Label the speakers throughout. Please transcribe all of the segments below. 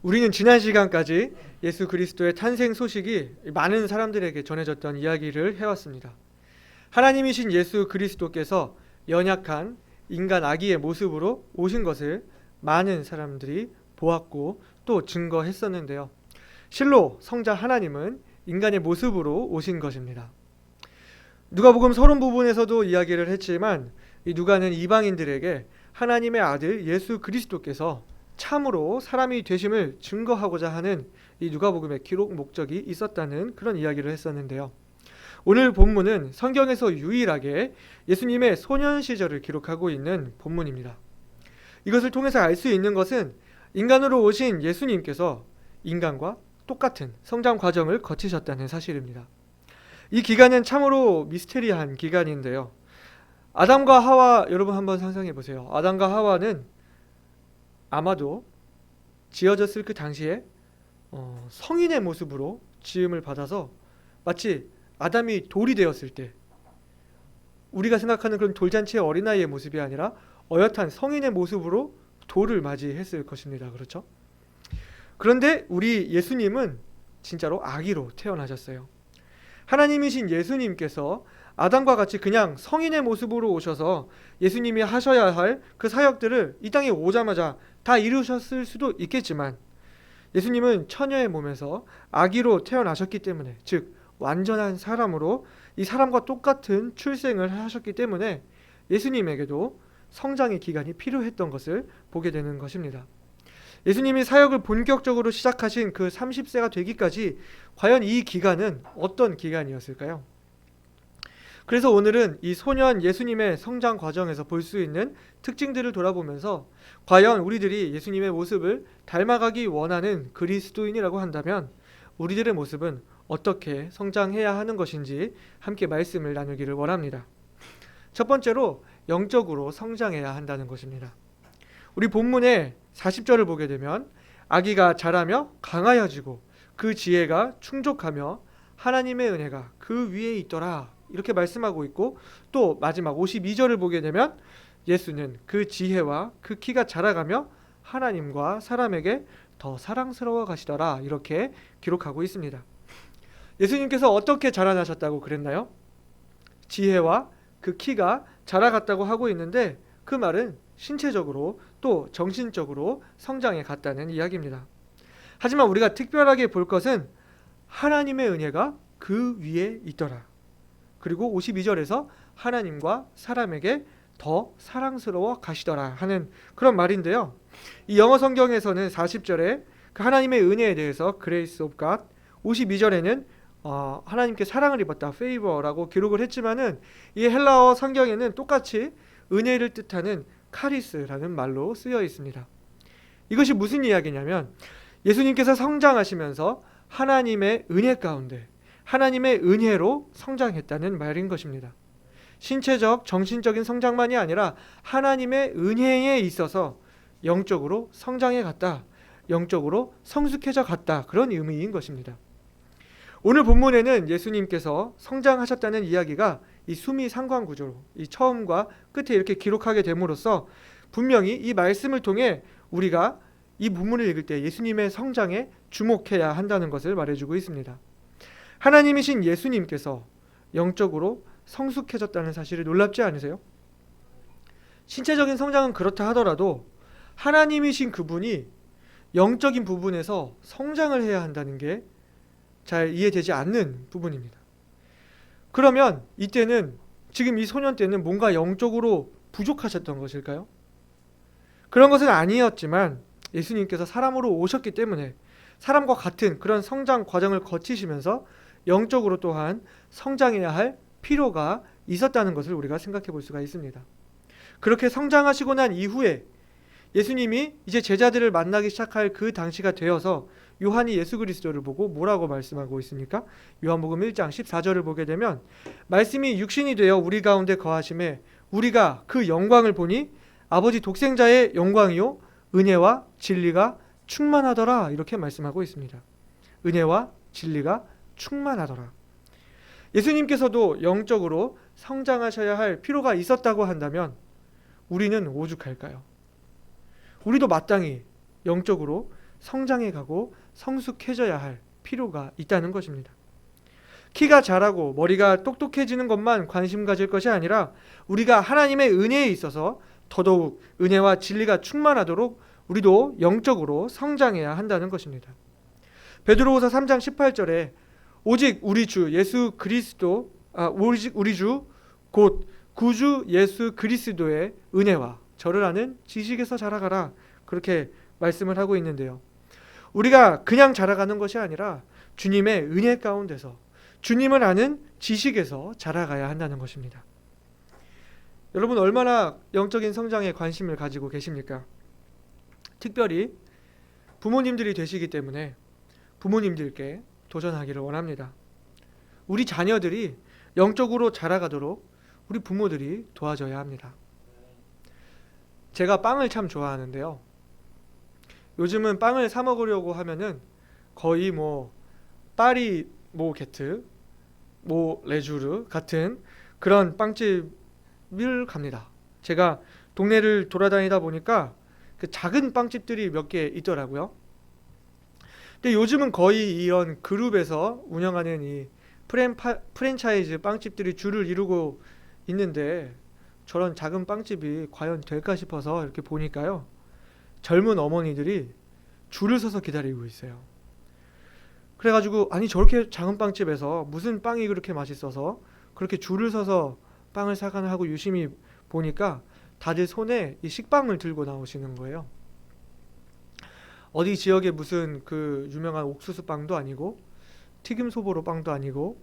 Speaker 1: 우리는 지난 시간까지 예수 그리스도의 탄생 소식이 많은 사람들에게 전해졌던 이야기를 해왔습니다. 하나님이신 예수 그리스도께서 연약한 인간 아기의 모습으로 오신 것을 많은 사람들이 보았고 또 증거했었는데요. 실로 성자 하나님은 인간의 모습으로 오신 것입니다. 누가복음 서론 부분에서도 이야기를 했지만 이 누가는 이방인들에게 하나님의 아들 예수 그리스도께서 참으로 사람이 되심을 증거하고자 하는 이 누가복음의 기록 목적이 있었다는 그런 이야기를 했었는데요. 오늘 본문은 성경에서 유일하게 예수님의 소년 시절을 기록하고 있는 본문입니다. 이것을 통해서 알 수 있는 것은 인간으로 오신 예수님께서 인간과 똑같은 성장 과정을 거치셨다는 사실입니다. 이 기간은 참으로 미스테리한 기간인데요. 아담과 하와, 여러분 한번 상상해 보세요. 아담과 하와는 아마도 지어졌을 그 당시에 성인의 모습으로 지음을 받아서 마치 아담이 돌이 되었을 때 우리가 생각하는 그런 돌잔치의 어린아이의 모습이 아니라 어엿한 성인의 모습으로 돌을 맞이했을 것입니다. 그렇죠? 그런데 우리 예수님은 진짜로 아기로 태어나셨어요. 하나님이신 예수님께서 아담과 같이 그냥 성인의 모습으로 오셔서 예수님이 하셔야 할 그 사역들을 이 땅에 오자마자 다 이루셨을 수도 있겠지만 예수님은 처녀의 몸에서 아기로 태어나셨기 때문에, 즉 완전한 사람으로 이 사람과 똑같은 출생을 하셨기 때문에 예수님에게도 성장의 기간이 필요했던 것을 보게 되는 것입니다. 예수님이 사역을 본격적으로 시작하신 그 30세가 되기까지 과연 이 기간은 어떤 기간이었을까요? 그래서 오늘은 이 소년 예수님의 성장 과정에서 볼 수 있는 특징들을 돌아보면서 과연 우리들이 예수님의 모습을 닮아가기 원하는 그리스도인이라고 한다면 우리들의 모습은 어떻게 성장해야 하는 것인지 함께 말씀을 나누기를 원합니다. 첫 번째로 영적으로 성장해야 한다는 것입니다. 우리 본문의 40절을 보게 되면 아기가 자라며 강하여지고 그 지혜가 충족하며 하나님의 은혜가 그 위에 있더라 이렇게 말씀하고 있고, 또 마지막 52절을 보게 되면 예수는 그 지혜와 그 키가 자라가며 하나님과 사람에게 더 사랑스러워 가시더라 이렇게 기록하고 있습니다. 예수님께서 어떻게 자라나셨다고 그랬나요? 지혜와 그 키가 자라갔다고 하고 있는데 그 말은 신체적으로 또 정신적으로 성장해 갔다는 이야기입니다. 하지만 우리가 특별하게 볼 것은 하나님의 은혜가 그 위에 있더라. 그리고 52절에서 하나님과 사람에게 더 사랑스러워 가시더라 하는 그런 말인데요. 이 영어 성경에서는 40절에 그 하나님의 은혜에 대해서 Grace of God, 52절에는 하나님께 사랑을 입었다 favor라고 기록을 했지만은 이 헬라어 성경에는 똑같이 은혜를 뜻하는 카리스라는 말로 쓰여 있습니다. 이것이 무슨 이야기냐면 예수님께서 성장하시면서 하나님의 은혜 가운데 하나님의 은혜로 성장했다는 말인 것입니다. 신체적, 정신적인 성장만이 아니라 하나님의 은혜에 있어서 영적으로 성장해 갔다, 영적으로 성숙해져 갔다, 그런 의미인 것입니다. 오늘 본문에는 예수님께서 성장하셨다는 이야기가 이 수미 상관구조로 이 처음과 끝에 이렇게 기록하게 됨으로써 분명히 이 말씀을 통해 우리가 이 본문을 읽을 때 예수님의 성장에 주목해야 한다는 것을 말해주고 있습니다. 하나님이신 예수님께서 영적으로 성숙해졌다는 사실이 놀랍지 않으세요? 신체적인 성장은 그렇다 하더라도 하나님이신 그분이 영적인 부분에서 성장을 해야 한다는 게 잘 이해되지 않는 부분입니다. 그러면 이때는 지금 이 소년 때는 뭔가 영적으로 부족하셨던 것일까요? 그런 것은 아니었지만 예수님께서 사람으로 오셨기 때문에 사람과 같은 그런 성장 과정을 거치시면서 영적으로 또한 성장해야 할 필요가 있었다는 것을 우리가 생각해 볼 수가 있습니다. 그렇게 성장하시고 난 이후에 예수님이 이제 제자들을 만나기 시작할 그 당시가 되어서 요한이 예수 그리스도를 보고 뭐라고 말씀하고 있습니까? 요한복음 1장 14절을 보게 되면 말씀이 육신이 되어 우리 가운데 거하심에 우리가 그 영광을 보니 아버지 독생자의 영광이요 은혜와 진리가 충만하더라 이렇게 말씀하고 있습니다. 은혜와 진리가 충만하더라. 예수님께서도 영적으로 성장하셔야 할 필요가 있었다고 한다면 우리는 오죽할까요? 우리도 마땅히 영적으로 성장해 가고 성숙해져야 할 필요가 있다는 것입니다. 키가 자라고 머리가 똑똑해지는 것만 관심 가질 것이 아니라 우리가 하나님의 은혜에 있어서 더더욱 은혜와 진리가 충만하도록 우리도 영적으로 성장해야 한다는 것입니다. 베드로후서 3장 18절에 오직 우리 주 예수 그리스도 오직 우리 주 곧 구주 예수 그리스도의 은혜와 저를 아는 지식에서 자라가라, 그렇게 말씀을 하고 있는데요. 우리가 그냥 자라가는 것이 아니라 주님의 은혜 가운데서 주님을 아는 지식에서 자라가야 한다는 것입니다. 여러분, 얼마나 영적인 성장에 관심을 가지고 계십니까? 특별히 부모님들이 되시기 때문에 부모님들께 도전하기를 원합니다. 우리 자녀들이 영적으로 자라가도록 우리 부모들이 도와줘야 합니다. 제가 빵을 참 좋아하는데요. 요즘은 빵을 사 먹으려고 하면은 거의 파리 게트, 레주르 같은 그런 빵집을 갑니다. 제가 동네를 돌아다니다 보니까 그 작은 빵집들이 몇 개 있더라고요. 근데 요즘은 거의 이런 그룹에서 운영하는 이 프랜차이즈 빵집들이 줄을 이루고 있는데, 저런 작은 빵집이 과연 될까 싶어서 이렇게 보니까요, 젊은 어머니들이 줄을 서서 기다리고 있어요. 그래가지고 아니, 저렇게 작은 빵집에서 무슨 빵이 그렇게 맛있어서 그렇게 줄을 서서 빵을 사가나 하고 유심히 보니까 다들 손에 이 식빵을 들고 나오시는 거예요. 어디 지역에 무슨 그 유명한 옥수수 빵도 아니고 튀김 소보로 빵도 아니고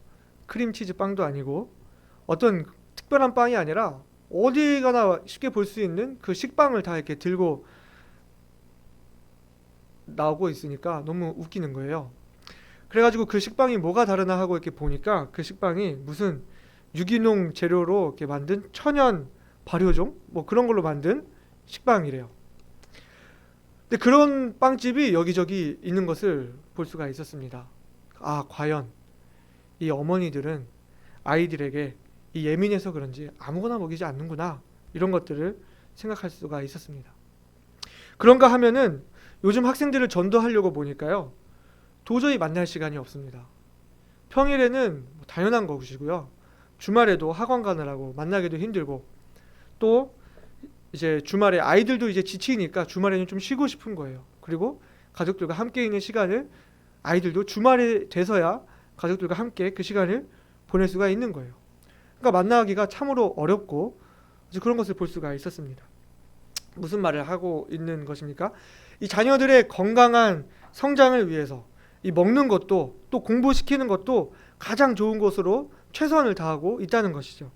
Speaker 1: 크림치즈 빵도 아니고 어떤 특별한 빵이 아니라 어디 가나 쉽게 볼 수 있는 그 식빵을 다 이렇게 들고 나오고 있으니까 너무 웃기는 거예요. 그래가지고 그 식빵이 뭐가 다르나 하고 이렇게 보니까 그 식빵이 무슨 유기농 재료로 이렇게 만든 천연 발효종 그런 걸로 만든 식빵이래요. 근데 그런 빵집이 여기저기 있는 것을 볼 수가 있었습니다. 아, 과연 이 어머니들은 아이들에게 이 예민해서 그런지 아무거나 먹이지 않는구나, 이런 것들을 생각할 수가 있었습니다. 그런가 하면은 요즘 학생들을 전도하려고 보니까요, 도저히 만날 시간이 없습니다. 평일에는 당연한 것이고요, 주말에도 학원 가느라고 만나기도 힘들고, 또 이제 주말에 아이들도 이제 지치니까 주말에는 좀 쉬고 싶은 거예요. 그리고 가족들과 함께 있는 시간을 아이들도 주말에 돼서야 가족들과 함께 그 시간을 보낼 수가 있는 거예요. 그러니까 만나기가 참으로 어렵고 그런 것을 볼 수가 있었습니다. 무슨 말을 하고 있는 것입니까? 이 자녀들의 건강한 성장을 위해서 이 먹는 것도 또 공부시키는 것도 가장 좋은 것으로 최선을 다하고 있다는 것이죠.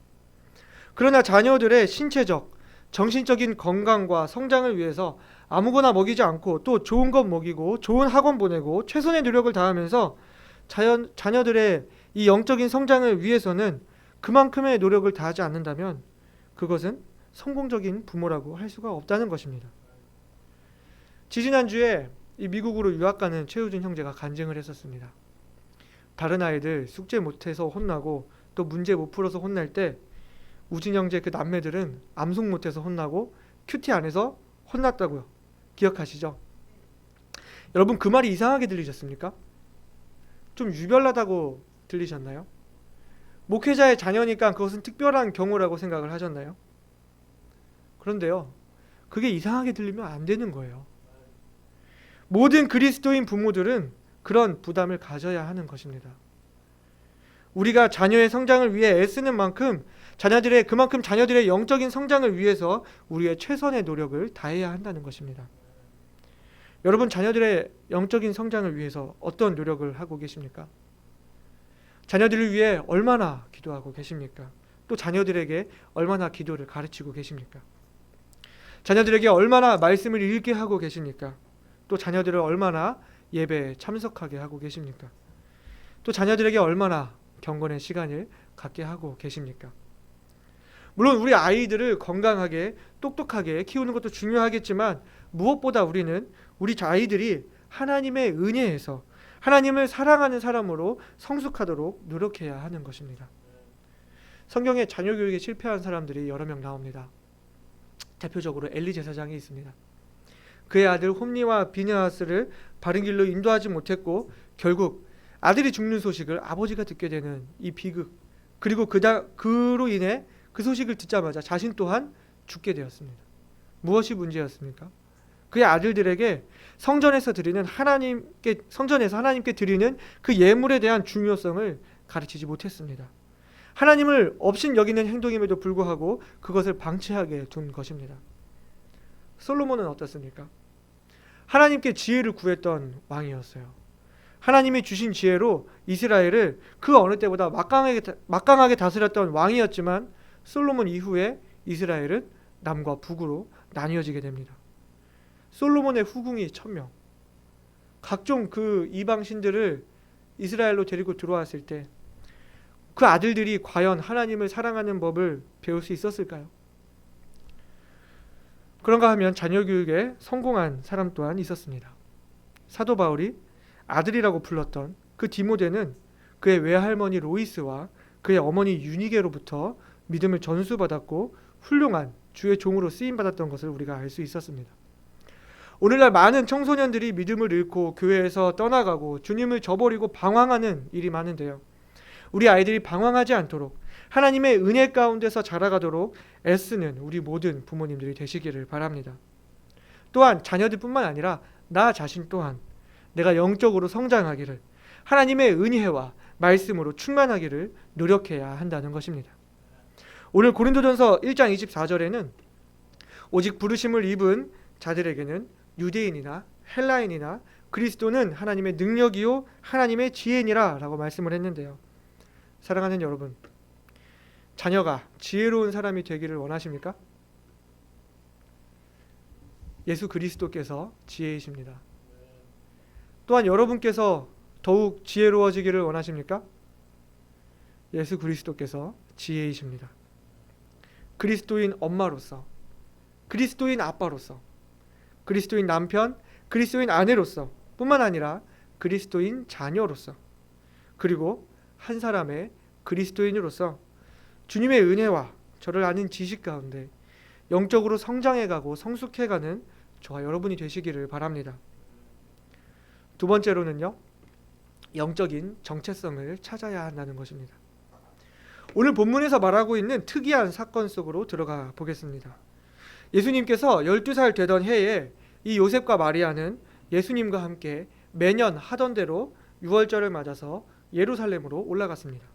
Speaker 1: 그러나 자녀들의 신체적, 정신적인 건강과 성장을 위해서 아무거나 먹이지 않고 또 좋은 것 먹이고 좋은 학원 보내고 최선의 노력을 다하면서 자녀들의 이 영적인 성장을 위해서는 그만큼의 노력을 다하지 않는다면 그것은 성공적인 부모라고 할 수가 없다는 것입니다. 지지난주에 이 미국으로 유학 가는 최우준 형제가 간증을 했었습니다. 다른 아이들 숙제 못해서 혼나고 또 문제 못 풀어서 혼날 때 우진 형제 그 남매들은 암송 못해서 혼나고 큐티 안 해서 혼났다고요. 기억하시죠? 여러분, 그 말이 이상하게 들리셨습니까? 좀 유별나다고 들리셨나요? 목회자의 자녀니까 그것은 특별한 경우라고 생각을 하셨나요? 그런데요, 그게 이상하게 들리면 안 되는 거예요. 모든 그리스도인 부모들은 그런 부담을 가져야 하는 것입니다. 우리가 자녀의 성장을 위해 애쓰는 만큼 그만큼 자녀들의 영적인 성장을 위해서 우리의 최선의 노력을 다해야 한다는 것입니다. 여러분, 자녀들의 영적인 성장을 위해서 어떤 노력을 하고 계십니까? 자녀들을 위해 얼마나 기도하고 계십니까? 또 자녀들에게 얼마나 기도를 가르치고 계십니까? 자녀들에게 얼마나 말씀을 읽게 하고 계십니까? 또 자녀들을 얼마나 예배에 참석하게 하고 계십니까? 또 자녀들에게 얼마나 경건의 시간을 갖게 하고 계십니까? 물론 우리 아이들을 건강하게 똑똑하게 키우는 것도 중요하겠지만 무엇보다 우리는 우리 아이들이 하나님의 은혜에서 하나님을 사랑하는 사람으로 성숙하도록 노력해야 하는 것입니다. 성경에 자녀 교육에 실패한 사람들이 여러 명 나옵니다. 대표적으로 엘리 제사장이 있습니다. 그의 아들 홈리와 비느하스를 바른 길로 인도하지 못했고 결국 아들이 죽는 소식을 아버지가 듣게 되는 이 비극, 그리고 그로 인해 그 소식을 듣자마자 자신 또한 죽게 되었습니다. 무엇이 문제였습니까? 그의 아들들에게 성전에서 하나님께 드리는 그 예물에 대한 중요성을 가르치지 못했습니다. 하나님을 업신 여기는 행동임에도 불구하고 그것을 방치하게 둔 것입니다. 솔로몬은 어떻습니까? 하나님께 지혜를 구했던 왕이었어요. 하나님이 주신 지혜로 이스라엘을 그 어느 때보다 막강하게 다스렸던 왕이었지만 솔로몬 이후에 이스라엘은 남과 북으로 나뉘어지게 됩니다. 솔로몬의 후궁이 1000명, 각종 그 이방 신들을 이스라엘로 데리고 들어왔을 때 그 아들들이 과연 하나님을 사랑하는 법을 배울 수 있었을까요? 그런가 하면 자녀 교육에 성공한 사람 또한 있었습니다. 사도 바울이 아들이라고 불렀던 그 디모데는 그의 외할머니 로이스와 그의 어머니 유니게로부터 믿음을 전수받았고 훌륭한 주의 종으로 쓰임받았던 것을 우리가 알 수 있었습니다. 오늘날 많은 청소년들이 믿음을 잃고 교회에서 떠나가고 주님을 저버리고 방황하는 일이 많은데요. 우리 아이들이 방황하지 않도록 하나님의 은혜 가운데서 자라가도록 애쓰는 우리 모든 부모님들이 되시기를 바랍니다. 또한 자녀들뿐만 아니라 나 자신 또한 내가 영적으로 성장하기를, 하나님의 은혜와 말씀으로 충만하기를 노력해야 한다는 것입니다. 오늘 고린도전서 1장 24절에는 오직 부르심을 입은 자들에게는 유대인이나 헬라인이나 그리스도는 하나님의 능력이요 하나님의 지혜니라 라고 말씀을 했는데요. 사랑하는 여러분, 자녀가 지혜로운 사람이 되기를 원하십니까? 예수 그리스도께서 지혜이십니다. 또한 여러분께서 더욱 지혜로워지기를 원하십니까? 예수 그리스도께서 지혜이십니다. 그리스도인 엄마로서, 그리스도인 아빠로서, 그리스도인 남편, 그리스도인 아내로서 뿐만 아니라 그리스도인 자녀로서, 그리고 한 사람의 그리스도인으로서 주님의 은혜와 저를 아는 지식 가운데 영적으로 성장해가고 성숙해가는 저와 여러분이 되시기를 바랍니다. 두 번째로는요, 영적인 정체성을 찾아야 한다는 것입니다. 오늘 본문에서 말하고 있는 특이한 사건 속으로 들어가 보겠습니다. 예수님께서 12살 되던 해에 이 요셉과 마리아는 예수님과 함께 매년 하던 대로 유월절을 맞아서 예루살렘으로 올라갔습니다.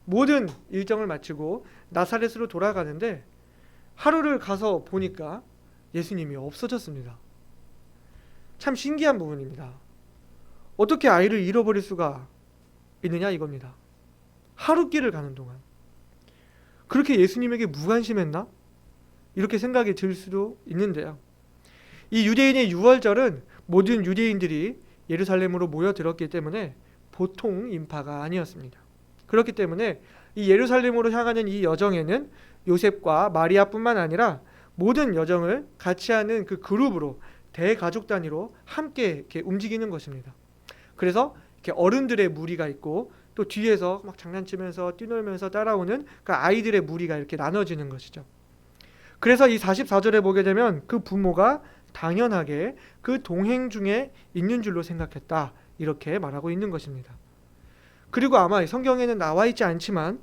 Speaker 1: 모든 일정을 마치고 나사렛으로 돌아가는데 하루를 가서 보니까 예수님이 없어졌습니다. 참 신기한 부분입니다. 어떻게 아이를 잃어버릴 수가 있느냐 이겁니다. 하루길을 가는 동안 그렇게 예수님에게 무관심했나? 이렇게 생각이 들 수도 있는데요. 이 유대인의 유월절은 모든 유대인들이 예루살렘으로 모여들었기 때문에 보통 인파가 아니었습니다. 그렇기 때문에 이 예루살렘으로 향하는 이 여정에는 요셉과 마리아뿐만 아니라 모든 여정을 같이 하는 그 그룹으로 대가족 단위로 함께 이렇게 움직이는 것입니다. 그래서 이렇게 어른들의 무리가 있고 또 뒤에서 막 장난치면서 뛰놀면서 따라오는 그 아이들의 무리가 이렇게 나눠지는 것이죠. 그래서 이 44절에 보게 되면 그 부모가 당연하게 그 동행 중에 있는 줄로 생각했다, 이렇게 말하고 있는 것입니다. 그리고 아마 성경에는 나와 있지 않지만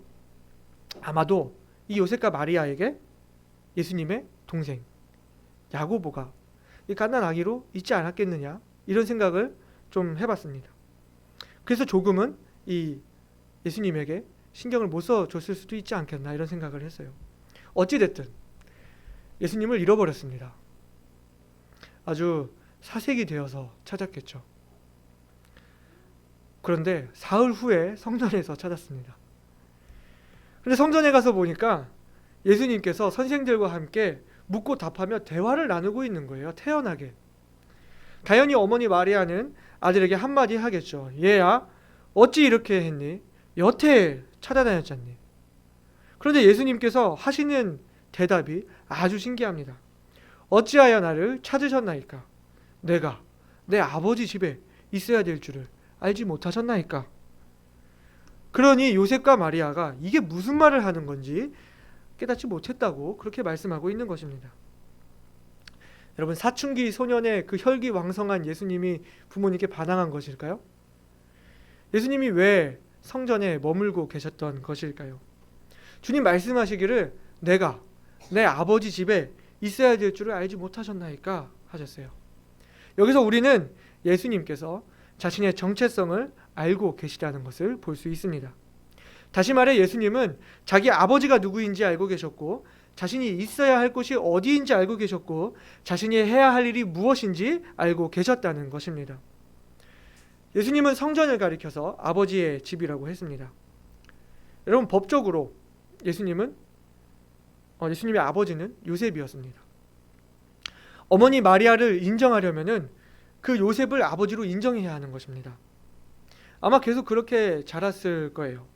Speaker 1: 아마도 이 요셉과 마리아에게 예수님의 동생 야고보가 이 갓난 아기로 있지 않았겠느냐, 이런 생각을 좀 해봤습니다. 그래서 조금은 이 예수님에게 신경을 못 써줬을 수도 있지 않겠나, 이런 생각을 했어요. 어찌됐든 예수님을 잃어버렸습니다. 아주 사색이 되어서 찾았겠죠. 그런데 사흘 후에 성전에서 찾았습니다. 그런데 성전에 가서 보니까 예수님께서 선생들과 함께 묻고 답하며 대화를 나누고 있는 거예요. 태연하게. 당연히 어머니 마리아는 아들에게 한마디 하겠죠. 얘야, 어찌 이렇게 했니? 여태 찾아다녔잖니. 그런데 예수님께서 하시는 대답이 아주 신기합니다. 어찌하여 나를 찾으셨나이까? 내가 내 아버지 집에 있어야 될 줄을 알지 못하셨나이까? 그러니 요셉과 마리아가 이게 무슨 말을 하는 건지 깨닫지 못했다고 그렇게 말씀하고 있는 것입니다. 여러분, 사춘기 소년의 그 혈기왕성한 예수님이 부모님께 반항한 것일까요? 예수님이 왜 성전에 머물고 계셨던 것일까요? 주님 말씀하시기를 내가 내 아버지 집에 있어야 될 줄을 알지 못하셨나이까 하셨어요. 여기서 우리는 예수님께서 자신의 정체성을 알고 계시다는 것을 볼 수 있습니다. 다시 말해 예수님은 자기 아버지가 누구인지 알고 계셨고, 자신이 있어야 할 곳이 어디인지 알고 계셨고, 자신이 해야 할 일이 무엇인지 알고 계셨다는 것입니다. 예수님은 성전을 가리켜서 아버지의 집이라고 했습니다. 여러분, 법적으로 예수님의 아버지는 요셉이었습니다. 어머니 마리아를 인정하려면은 그 요셉을 아버지로 인정해야 하는 것입니다. 아마 계속 그렇게 자랐을 거예요.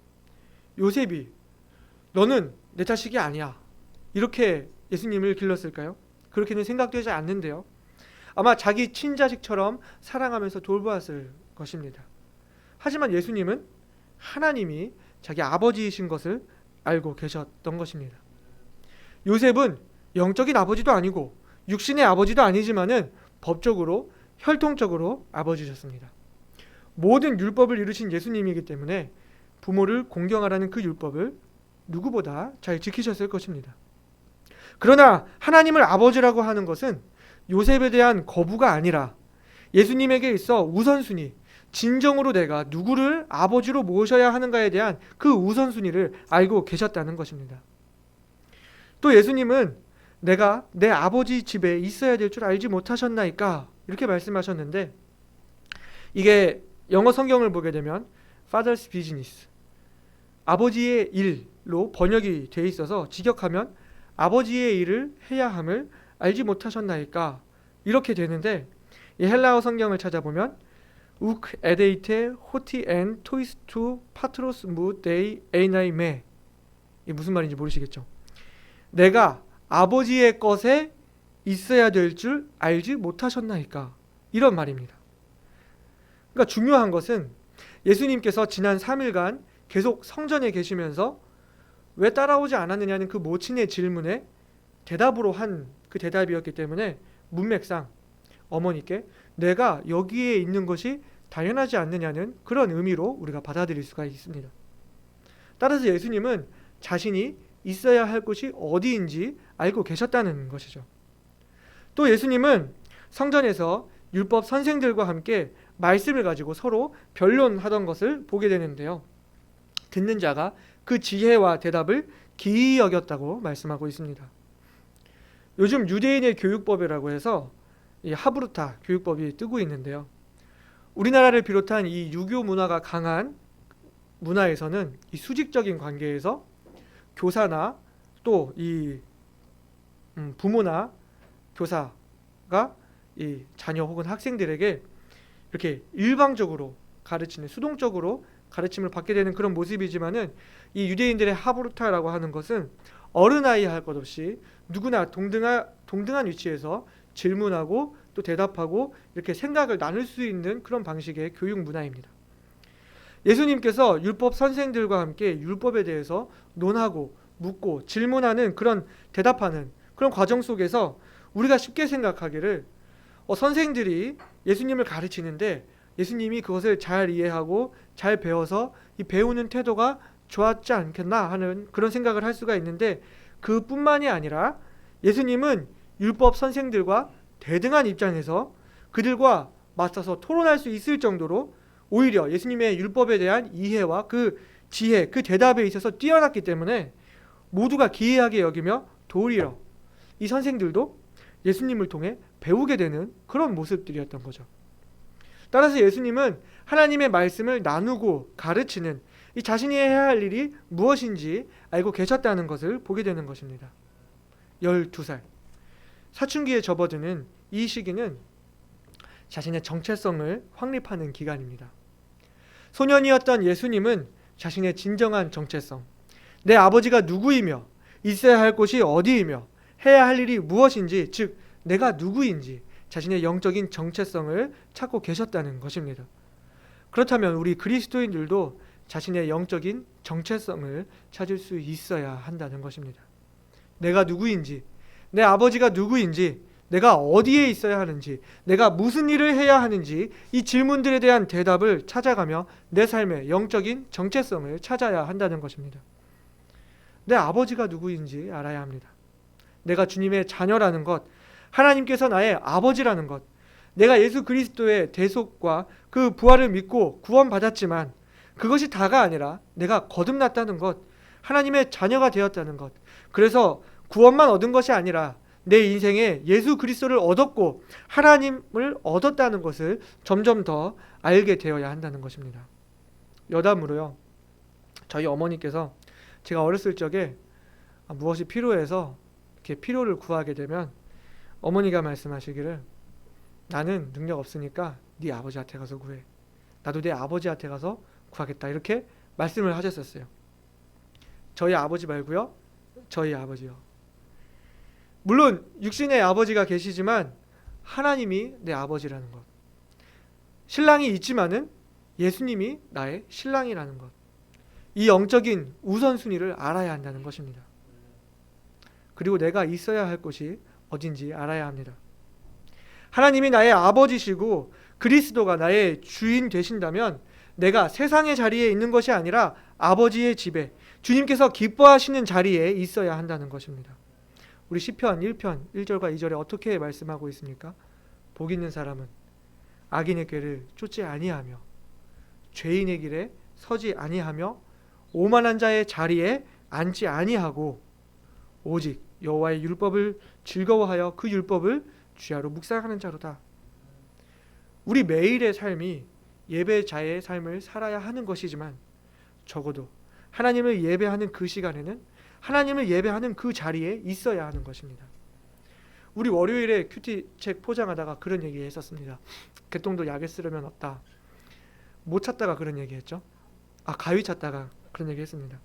Speaker 1: 요셉이 너는 내 자식이 아니야, 이렇게 예수님을 길렀을까요? 그렇게는 생각되지 않는데요. 아마 자기 친자식처럼 사랑하면서 돌보았을 것입니다. 하지만 예수님은 하나님이 자기 아버지이신 것을 알고 계셨던 것입니다. 요셉은 영적인 아버지도 아니고 육신의 아버지도 아니지만은 법적으로 혈통적으로 아버지셨습니다. 모든 율법을 이루신 예수님이기 때문에 부모를 공경하라는 그 율법을 누구보다 잘 지키셨을 것입니다. 그러나 하나님을 아버지라고 하는 것은 요셉에 대한 거부가 아니라 예수님에게 있어 우선순위, 진정으로 내가 누구를 아버지로 모셔야 하는가에 대한 그 우선순위를 알고 계셨다는 것입니다. 또 예수님은 내가 내 아버지 집에 있어야 될 줄 알지 못하셨나이까 이렇게 말씀하셨는데, 이게 영어 성경을 보게 되면 Father's business, 아버지의 일로 번역이 돼 있어서 직역하면 아버지의 일을 해야 함을 알지 못하셨나이까 이렇게 되는데, 이 헬라어 성경을 찾아보면 ου크 에데이테 호티 엔 토이스투 파트로스 무 데이 에이나이 메, 이 무슨 말인지 모르시겠죠? 내가 아버지의 것에 있어야 될 줄 알지 못하셨나이까, 이런 말입니다. 그러니까 중요한 것은 예수님께서 지난 3일간 계속 성전에 계시면서 왜 따라오지 않았느냐는 그 모친의 질문에 대답으로 한 그 대답이었기 때문에 문맥상 어머니께 내가 여기에 있는 것이 당연하지 않느냐는 그런 의미로 우리가 받아들일 수가 있습니다. 따라서 예수님은 자신이 있어야 할 곳이 어디인지 알고 계셨다는 것이죠. 또 예수님은 성전에서 율법 선생들과 함께 말씀을 가지고 서로 변론하던 것을 보게 되는데요. 듣는 자가 그 지혜와 대답을 기이 여겼다고 말씀하고 있습니다. 요즘 유대인의 교육법이라고 해서 이 하브루타 교육법이 뜨고 있는데요. 우리나라를 비롯한 이 유교 문화가 강한 문화에서는 이 수직적인 관계에서 교사나 또 이 부모나 교사가 이 자녀 혹은 학생들에게 이렇게 일방적으로 가르치는, 수동적으로 가르침을 받게 되는 그런 모습이지만은, 이 유대인들의 하브루타라고 하는 것은 어른아이 할 것 없이 누구나 동등한 위치에서 질문하고 또 대답하고 이렇게 생각을 나눌 수 있는 그런 방식의 교육 문화입니다. 예수님께서 율법 선생들과 함께 율법에 대해서 논하고 묻고 질문하는, 그런 대답하는 그런 과정 속에서 우리가 쉽게 생각하기를 선생들이 예수님을 가르치는데 예수님이 그것을 잘 이해하고 잘 배워서 이 배우는 태도가 좋았지 않겠나 하는 그런 생각을 할 수가 있는데, 그뿐만이 아니라 예수님은 율법 선생들과 대등한 입장에서 그들과 맞서서 토론할 수 있을 정도로 오히려 예수님의 율법에 대한 이해와 그 지혜, 그 대답에 있어서 뛰어났기 때문에 모두가 기이하게 여기며 도리어 이 선생들도 예수님을 통해 배우게 되는 그런 모습들이었던 거죠. 따라서 예수님은 하나님의 말씀을 나누고 가르치는 이 자신이 해야 할 일이 무엇인지 알고 계셨다는 것을 보게 되는 것입니다. 12살, 사춘기에 접어드는 이 시기는 자신의 정체성을 확립하는 기간입니다. 소년이었던 예수님은 자신의 진정한 정체성, 내 아버지가 누구이며 있어야 할 곳이 어디이며 해야 할 일이 무엇인지, 즉 내가 누구인지 자신의 영적인 정체성을 찾고 계셨다는 것입니다. 그렇다면 우리 그리스도인들도 자신의 영적인 정체성을 찾을 수 있어야 한다는 것입니다. 내가 누구인지, 내 아버지가 누구인지 내가 어디에 있어야 하는지, 내가 무슨 일을 해야 하는지 이 질문들에 대한 대답을 찾아가며 내 삶의 영적인 정체성을 찾아야 한다는 것입니다. 내 아버지가 누구인지 알아야 합니다. 내가 주님의 자녀라는 것, 하나님께서 나의 아버지라는 것, 내가 예수 그리스도의 대속과 그 부활을 믿고 구원받았지만 그것이 다가 아니라 내가 거듭났다는 것, 하나님의 자녀가 되었다는 것, 그래서 구원만 얻은 것이 아니라 내 인생에 예수 그리스도를 얻었고 하나님을 얻었다는 것을 점점 더 알게 되어야 한다는 것입니다. 여담으로요, 저희 어머니께서 제가 어렸을 적에 무엇이 필요해서 이렇게 필요를 구하게 되면 어머니가 말씀하시기를, 나는 능력 없으니까 네 아버지한테 가서 구해. 나도 내 아버지한테 가서 구하겠다. 이렇게 말씀을 하셨었어요. 저희 아버지 말고요, 저희 아버지요. 물론 육신의 아버지가 계시지만 하나님이 내 아버지라는 것, 신랑이 있지만은 예수님이 나의 신랑이라는 것, 이 영적인 우선순위를 알아야 한다는 것입니다. 그리고 내가 있어야 할 곳이 어딘지 알아야 합니다. 하나님이 나의 아버지시고 그리스도가 나의 주인 되신다면 내가 세상의 자리에 있는 것이 아니라 아버지의 집에, 주님께서 기뻐하시는 자리에 있어야 한다는 것입니다. 우리 시편 1편 1절과 2절에 어떻게 말씀하고 있습니까? 복 있는 사람은 악인의 꾀를 쫓지 아니하며 죄인의 길에 서지 아니하며 오만한 자의 자리에 앉지 아니하고 오직 여호와의 율법을 즐거워하여 그 율법을 주야로 묵상하는 자로다. 우리 매일의 삶이 예배자의 삶을 살아야 하는 것이지만 적어도 하나님을 예배하는 그 시간에는 하나님을 예배하는 그 자리에 있어야 하는 것입니다. 우리 월요일에 큐티책 포장하다가 그런 얘기 했었습니다. 개똥도 약에 쓰려면 없다. 못 찾다가 그런 얘기 했죠. 가위 찾다가 그런 얘기 했습니다.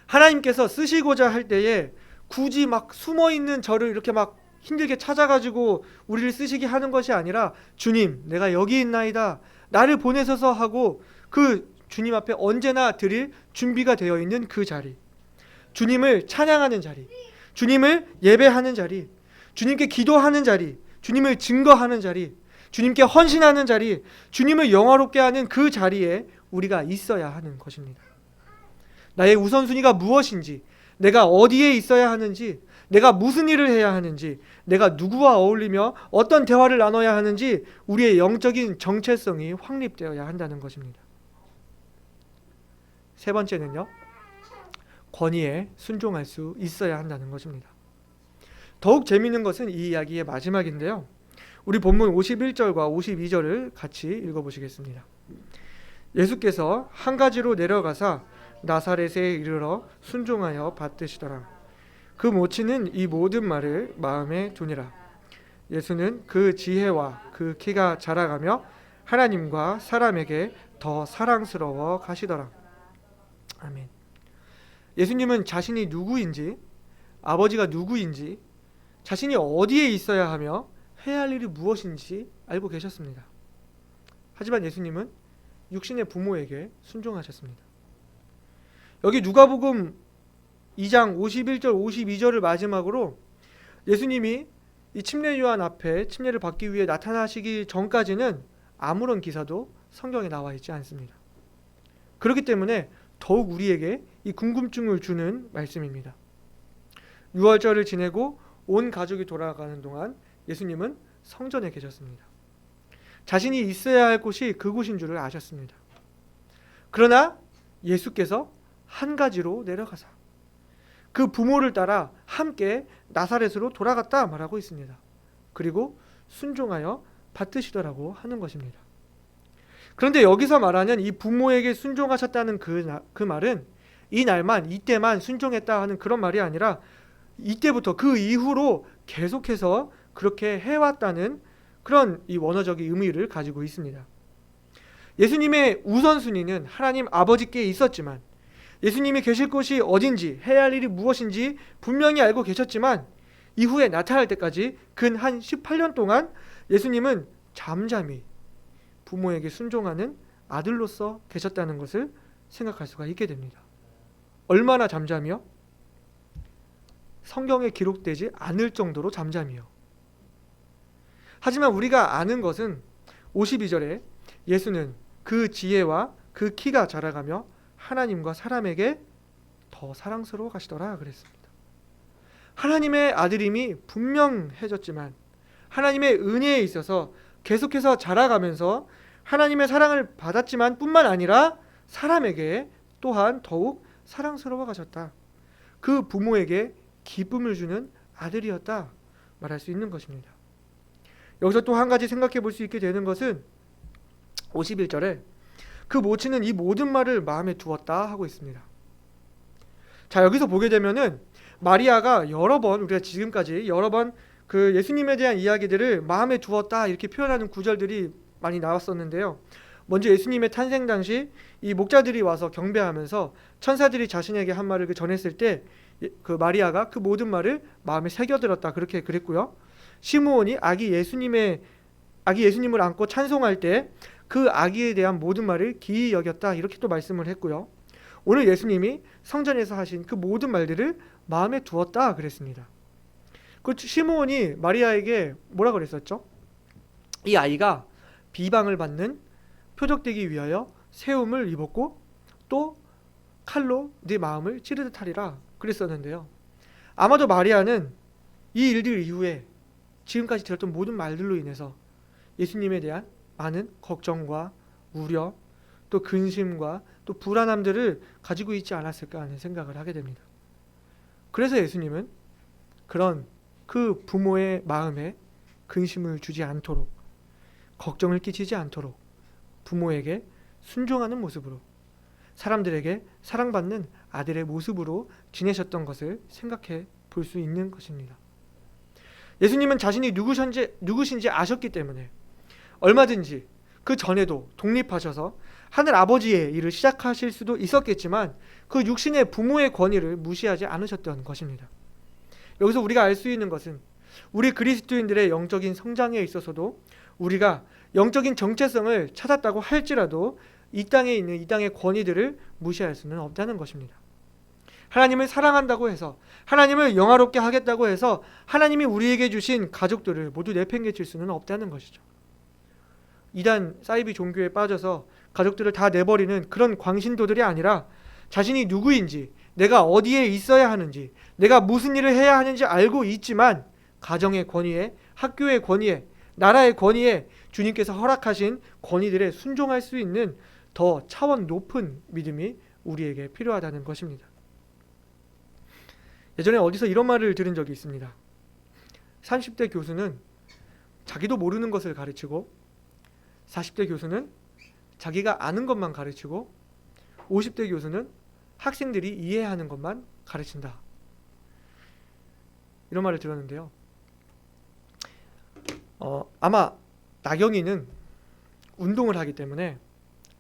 Speaker 1: 하나님께서 쓰시고자 할 때에 굳이 막 숨어있는 저를 이렇게 막 힘들게 찾아가지고 우리를 쓰시게 하는 것이 아니라, 주님 내가 여기 있나이다, 나를 보내소서 하고 그 주님 앞에 언제나 드릴 준비가 되어 있는 그 자리, 주님을 찬양하는 자리, 주님을 예배하는 자리, 주님께 기도하는 자리, 주님을 증거하는 자리, 주님께 헌신하는 자리, 주님을 영화롭게 하는 그 자리에 우리가 있어야 하는 것입니다. 나의 우선순위가 무엇인지, 내가 어디에 있어야 하는지, 내가 무슨 일을 해야 하는지, 내가 누구와 어울리며 어떤 대화를 나눠야 하는지 우리의 영적인 정체성이 확립되어야 한다는 것입니다. 세 번째는요, 권위에 순종할 수 있어야 한다는 것입니다. 더욱 재미있는 것은 이 이야기의 마지막인데요, 우리 본문 51절과 52절을 같이 읽어보시겠습니다. 예수께서 한 가지로 내려가사 나사렛에 이르러 순종하여 받드시더라. 그 모친은 이 모든 말을 마음에 두니라. 예수는 그 지혜와 그 키가 자라가며 하나님과 사람에게 더 사랑스러워 가시더라. 아멘. 예수님은 자신이 누구인지, 아버지가 누구인지, 자신이 어디에 있어야 하며 해야 할 일이 무엇인지 알고 계셨습니다. 하지만 예수님은 육신의 부모에게 순종하셨습니다. 여기 누가복음 2장 51절 52절을 마지막으로 예수님이 이 침례 요한 앞에 침례를 받기 위해 나타나시기 전까지는 아무런 기사도 성경에 나와 있지 않습니다. 그렇기 때문에 더욱 우리에게 이 궁금증을 주는 말씀입니다. 유월절을 지내고 온 가족이 돌아가는 동안 예수님은 성전에 계셨습니다. 자신이 있어야 할 곳이 그곳인 줄을 아셨습니다. 그러나 예수께서 한 가지로 내려가사 그 부모를 따라 함께 나사렛으로 돌아갔다 말하고 있습니다. 그리고 순종하여 받드시더라고 하는 것입니다. 그런데 여기서 말하는 이 부모에게 순종하셨다는 그 말은 이 날만, 이때만 순종했다 하는 그런 말이 아니라 이때부터 그 이후로 계속해서 그렇게 해왔다는 그런 이 원어적인 의미를 가지고 있습니다. 예수님의 우선순위는 하나님 아버지께 있었지만, 예수님이 계실 곳이 어딘지, 해야 할 일이 무엇인지 분명히 알고 계셨지만 이후에 나타날 때까지 근 한 18년 동안 예수님은 잠잠히 부모에게 순종하는 아들로서 계셨다는 것을 생각할 수가 있게 됩니다. 얼마나 잠잠이요? 성경에 기록되지 않을 정도로 잠잠해요. 하지만 우리가 아는 것은 52절에 예수는 그 지혜와 그 키가 자라가며 하나님과 사람에게 더 사랑스러워 가시더라 그랬습니다. 하나님의 아들임이 분명해졌지만 하나님의 은혜에 있어서 계속해서 자라가면서 하나님의 사랑을 받았지만 뿐만 아니라 사람에게 또한 더욱 사랑스러워 가셨다. 그 부모에게 기쁨을 주는 아들이었다 말할 수 있는 것입니다. 여기서 또 한 가지 생각해 볼 수 있게 되는 것은 51절에 그 모친은 이 모든 말을 마음에 두었다 하고 있습니다. 자, 여기서 보게 되면은 마리아가 여러 번, 우리가 지금까지 여러 번 그 예수님에 대한 이야기들을 마음에 두었다 이렇게 표현하는 구절들이 많이 나왔었는데요. 먼저 예수님의 탄생 당시 이 목자들이 와서 경배하면서 천사들이 자신에게 한 말을 전했을 때 그 마리아가 그 모든 말을 마음에 새겨들었다 그렇게 그랬고요. 시므온이 아기 예수님을 안고 찬송할 때 그 아기에 대한 모든 말을 기이 여겼다 이렇게 또 말씀을 했고요. 오늘 예수님이 성전에서 하신 그 모든 말들을 마음에 두었다 그랬습니다. 그 시므온이 마리아에게 뭐라 그랬었죠? 이 아이가 비방을 받는 표적되기 위하여 세움을 입었고 또 칼로 네 마음을 찌르듯 하리라 그랬었는데요. 아마도 마리아는 이 일들 이후에 지금까지 들었던 모든 말들로 인해서 예수님에 대한 많은 걱정과 우려 또 근심과 또 불안함들을 가지고 있지 않았을까 하는 생각을 하게 됩니다. 그래서 예수님은 그런 그 부모의 마음에 근심을 주지 않도록 걱정을 끼치지 않도록 부모에게 순종하는 모습으로 사람들에게 사랑받는 아들의 모습으로 지내셨던 것을 생각해 볼 수 있는 것입니다. 예수님은 자신이 누구신지 아셨기 때문에 얼마든지 그 전에도 독립하셔서 하늘 아버지의 일을 시작하실 수도 있었겠지만 그 육신의 부모의 권위를 무시하지 않으셨던 것입니다. 여기서 우리가 알 수 있는 것은 우리 그리스도인들의 영적인 성장에 있어서도 우리가 영적인 정체성을 찾았다고 할지라도 이 땅에 있는 이 땅의 권위들을 무시할 수는 없다는 것입니다. 하나님을 사랑한다고 해서 하나님을 영화롭게 하겠다고 해서 하나님이 우리에게 주신 가족들을 모두 내팽개칠 수는 없다는 것이죠. 이단 사이비 종교에 빠져서 가족들을 다 내버리는 그런 광신도들이 아니라 자신이 누구인지 내가 어디에 있어야 하는지 내가 무슨 일을 해야 하는지 알고 있지만 가정의 권위에 학교의 권위에 나라의 권위에 주님께서 허락하신 권위들에 순종할 수 있는 더 차원 높은 믿음이 우리에게 필요하다는 것입니다. 예전에 어디서 이런 말을 들은 적이 있습니다. 30대 교수는 자기도 모르는 것을 가르치고 40대 교수는 자기가 아는 것만 가르치고 50대 교수는 학생들이 이해하는 것만 가르친다. 이런 말을 들었는데요. 아마 나경이는 운동을 하기 때문에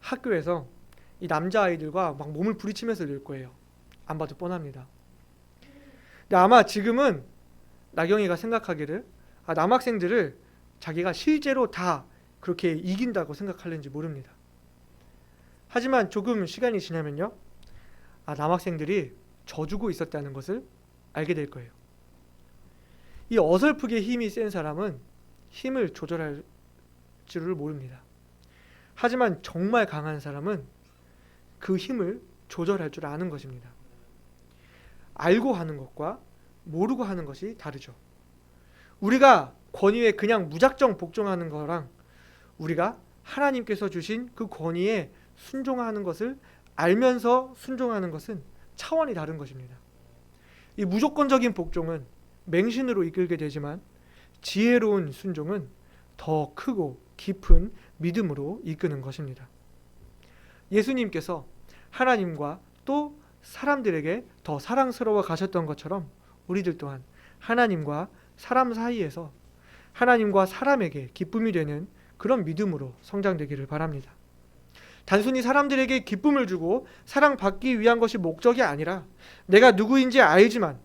Speaker 1: 학교에서 이 남자아이들과 막 몸을 부딪히면서 늘 거예요. 안 봐도 뻔합니다. 근데 아마 지금은 나경이가 생각하기를 남학생들을 자기가 실제로 다 그렇게 이긴다고 생각하는지 모릅니다. 하지만 조금 시간이 지나면요, 남학생들이 져주고 있었다는 것을 알게 될 거예요. 이 어설프게 힘이 센 사람은 힘을 조절할 줄을 모릅니다. 하지만 정말 강한 사람은 그 힘을 조절할 줄 아는 것입니다. 알고 하는 것과 모르고 하는 것이 다르죠. 우리가 권위에 그냥 무작정 복종하는 거랑 우리가 하나님께서 주신 그 권위에 순종하는 것을 알면서 순종하는 것은 차원이 다른 것입니다. 이 무조건적인 복종은 맹신으로 이끌게 되지만 지혜로운 순종은 더 크고 깊은 믿음으로 이끄는 것입니다. 예수님께서 하나님과 또 사람들에게 더 사랑스러워 가셨던 것처럼 우리들 또한 하나님과 사람 사이에서 하나님과 사람에게 기쁨이 되는 그런 믿음으로 성장되기를 바랍니다. 단순히 사람들에게 기쁨을 주고 사랑받기 위한 것이 목적이 아니라 내가 누구인지 알지만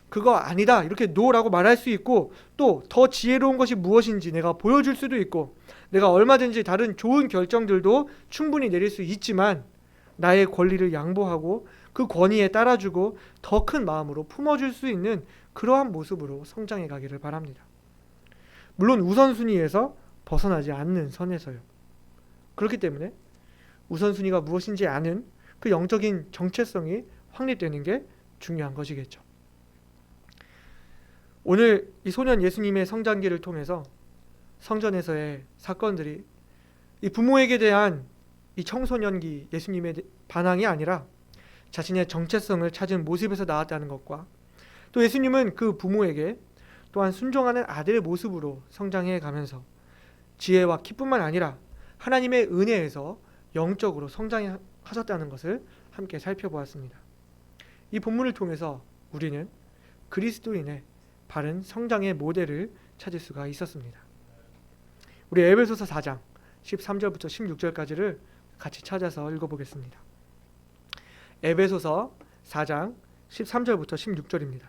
Speaker 1: 그거 아니다 이렇게 노라고 말할 수 있고 또 더 지혜로운 것이 무엇인지 내가 보여줄 수도 있고 내가 얼마든지 다른 좋은 결정들도 충분히 내릴 수 있지만 나의 권리를 양보하고 그 권위에 따라주고 더 큰 마음으로 품어줄 수 있는 그러한 모습으로 성장해 가기를 바랍니다. 물론 우선순위에서 벗어나지 않는 선에서요. 그렇기 때문에 우선순위가 무엇인지 아는 그 영적인 정체성이 확립되는 게 중요한 것이겠죠. 오늘 이 소년 예수님의 성장기를 통해서 성전에서의 사건들이 이 부모에게 대한 이 청소년기 예수님의 반항이 아니라 자신의 정체성을 찾은 모습에서 나왔다는 것과 또 예수님은 그 부모에게 또한 순종하는 아들의 모습으로 성장해 가면서 지혜와 키뿐만 아니라 하나님의 은혜에서 영적으로 성장하셨다는 것을 함께 살펴보았습니다. 이 본문을 통해서 우리는 그리스도인의 바른 성장의 모델을 찾을 수가 있었습니다. 우리 에베소서 4장 13절부터 16절까지를 같이 찾아서 읽어보겠습니다. 에베소서 4장 13절부터 16절입니다.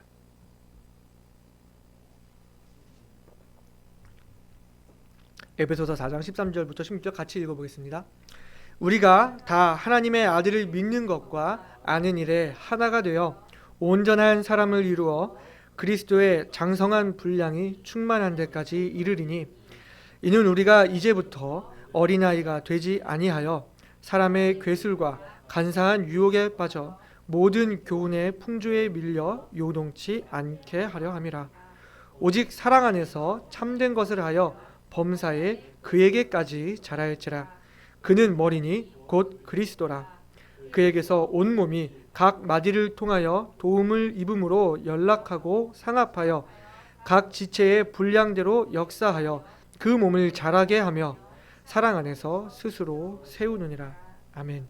Speaker 1: 에베소서 4장 13절부터 16절 같이 읽어보겠습니다. 우리가 다 하나님의 아들을 믿는 것과 아는 일에 하나가 되어 온전한 사람을 이루어 그리스도의 장성한 분량이 충만한 데까지 이르리니 이는 우리가 이제부터 어린아이가 되지 아니하여 사람의 괴술과 간사한 유혹에 빠져 모든 교훈의 풍조에 밀려 요동치 않게 하려 함이라. 오직 사랑 안에서 참된 것을 하여 범사에 그에게까지 자라일지라. 그는 머리니 곧 그리스도라. 그에게서 온 몸이 각 마디를 통하여 도움을 입음으로 연락하고 상합하여 각 지체의 분량대로 역사하여 그 몸을 자라게 하며 사랑 안에서 스스로 세우느니라. 아멘.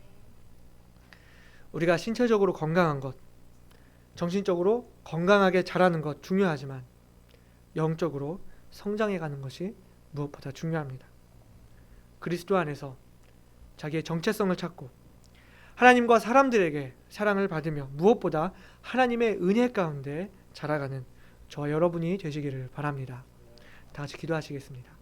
Speaker 1: 우리가 신체적으로 건강한 것, 정신적으로 건강하게 자라는 것 중요하지만 영적으로 성장해가는 것이 무엇보다 중요합니다. 그리스도 안에서 자기의 정체성을 찾고 하나님과 사람들에게 사랑을 받으며 무엇보다 하나님의 은혜 가운데 자라가는 저와 여러분이 되시기를 바랍니다. 다 같이 기도하시겠습니다.